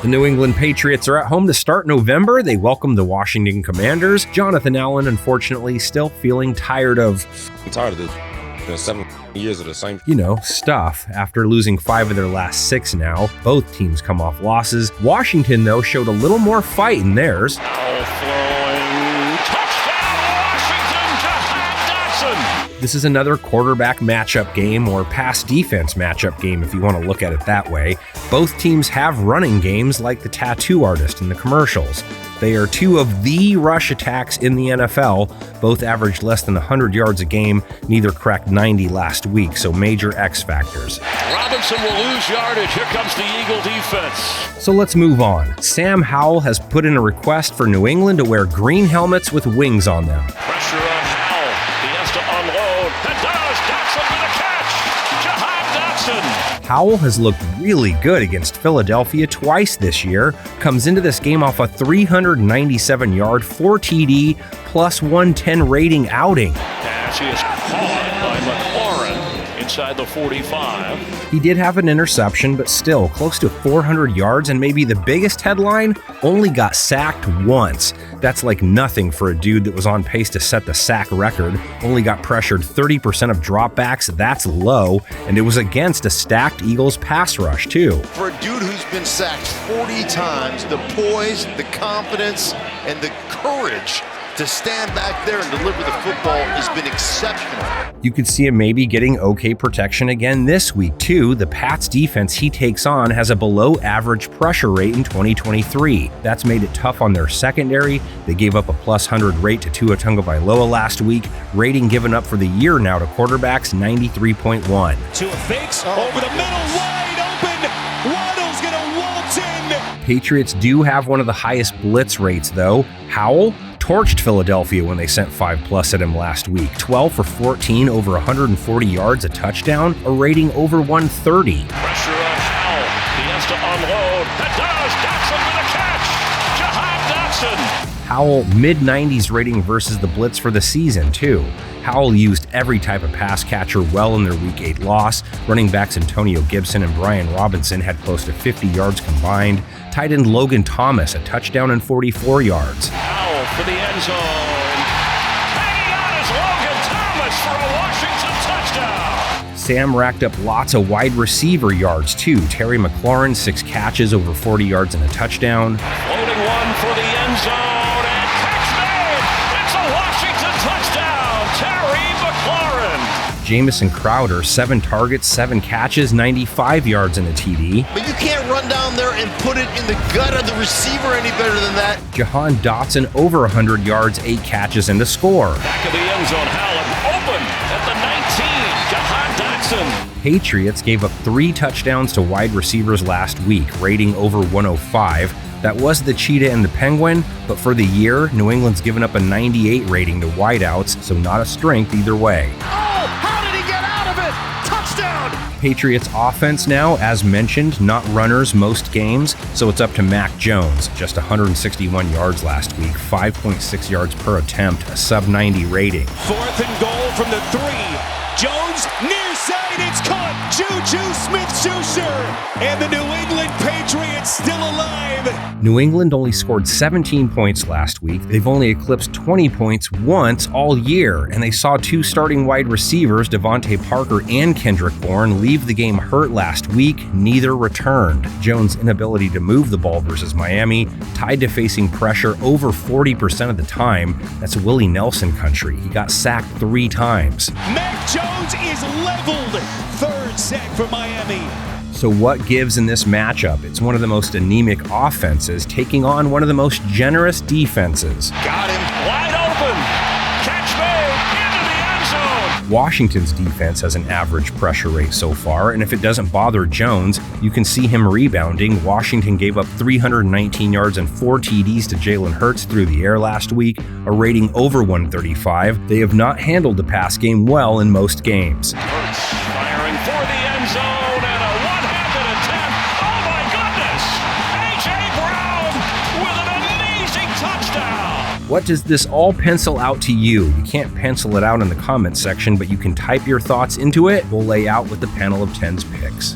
The New England Patriots are at home to start November. They welcome the Washington Commanders. Jonathan Allen, unfortunately, still feeling tired of... I'm tired of this. 7 years of the same stuff. After losing 5 of their last 6 now, both teams come off losses. Washington, though, showed a little more fight in theirs. This is another quarterback matchup game or pass defense matchup game if you want to look at it that way. Both teams have running games like the tattoo artist in the commercials. They are 2 of the rush attacks in the NFL. Both averaged less than 100 yards a game. Neither cracked 90 last week, so major X factors. Robinson will lose yardage. Here comes the Eagle defense. So let's move on. Sam Howell has put in a request for New England to wear green helmets with wings on them. Pressure on Howell. He has to unload. And does. Dotson with a catch. Jahan Dotson. Howell has looked really good against Philadelphia twice this year. Comes into this game off a 397-yard, 4 TD, plus 110 rating outing. As he is caught by McLaurin inside the 45. He did have an interception, but still close to 400 yards, and maybe the biggest headline, only got sacked once. That's like nothing for a dude that was on pace to set the sack record. Only got pressured 30% of dropbacks, that's low, and it was against a stacked Eagles pass rush too. For a dude who's been sacked 40 times, the poise, the confidence, and the courage to stand back there and deliver the football has been exceptional. You could see him maybe getting okay protection again this week too. The Pats defense he takes on has a below average pressure rate in 2023. That's made it tough on their secondary. They gave up a plus 100 rate to Tua Tagovailoa last week. Rating given up for the year now to quarterbacks, 93.1. Tua fakes over the middle, wide open. Waddle's gonna waltz in. Patriots do have one of the highest blitz rates though. Howell torched Philadelphia when they sent 5+ at him last week. 12 for 14, over 140 yards, a touchdown, a rating over 130. Pressure on Howell. He has to unload. That does. Dotson with a catch. Jahan Dotson. Howell, mid-90s rating versus the blitz for the season, too. Howell used every type of pass catcher well in their Week 8 loss. Running backs Antonio Gibson and Brian Robinson had close to 50 yards combined. Tight end Logan Thomas, a touchdown and 44 yards. Howell for the end zone. Hanging on is Logan Thomas for a Washington touchdown. Sam racked up lots of wide receiver yards, too. Terry McLaurin, 6 catches, over 40 yards and a touchdown. Floating one for the end zone, and catch made! It's a Washington touchdown! Terry McLaurin! Jamison Crowder, 7 targets, 7 catches, 95 yards and a TD. But you can't run down there and put it in the gut of the receiver any better than that. Jahan Dotson, over 100 yards, 8 catches and a score. Back of the end zone, Howell open at the 19. Jahan Dotson. Patriots gave up 3 touchdowns to wide receivers last week, rating over 105. That was the Cheetah and the Penguin, but for the year, New England's given up a 98 rating to wideouts, so not a strength either way. Oh, how did he get out of it? Touchdown! Patriots offense now, as mentioned, not runners most games, so it's up to Mac Jones, just 161 yards last week, 5.6 yards per attempt, a sub-90 rating. 4th and goal from the 3. Jones, near side, it's caught. Juju Smith-Schuster, and the New England Patriots still alive. New England only scored 17 points last week. They've only eclipsed 20 points once all year, and they saw 2 starting wide receivers, Devontae Parker and Kendrick Bourne, leave the game hurt last week. Neither returned. Jones' inability to move the ball versus Miami, tied to facing pressure over 40% of the time. That's Willie Nelson country. He got sacked 3 times. Mac Jones is leveled. 3rd sack for Miami. So what gives in this matchup? It's one of the most anemic offenses taking on one of the most generous defenses. Got him. Wide open. Catch made into the end zone. Washington's defense has an average pressure rate so far, and if it doesn't bother Jones, you can see him rebounding. Washington gave up 319 yards and 4 TDs to Jalen Hurts through the air last week, a rating over 135. They have not handled the pass game well in most games. Hurts firing for the end zone and a one-handed attempt. Oh my goodness! A.J. Brown with an amazing touchdown. What does this all pencil out to you? You can't pencil it out in the comments section, but you can type your thoughts into it. We'll lay out what the panel of 10's picks.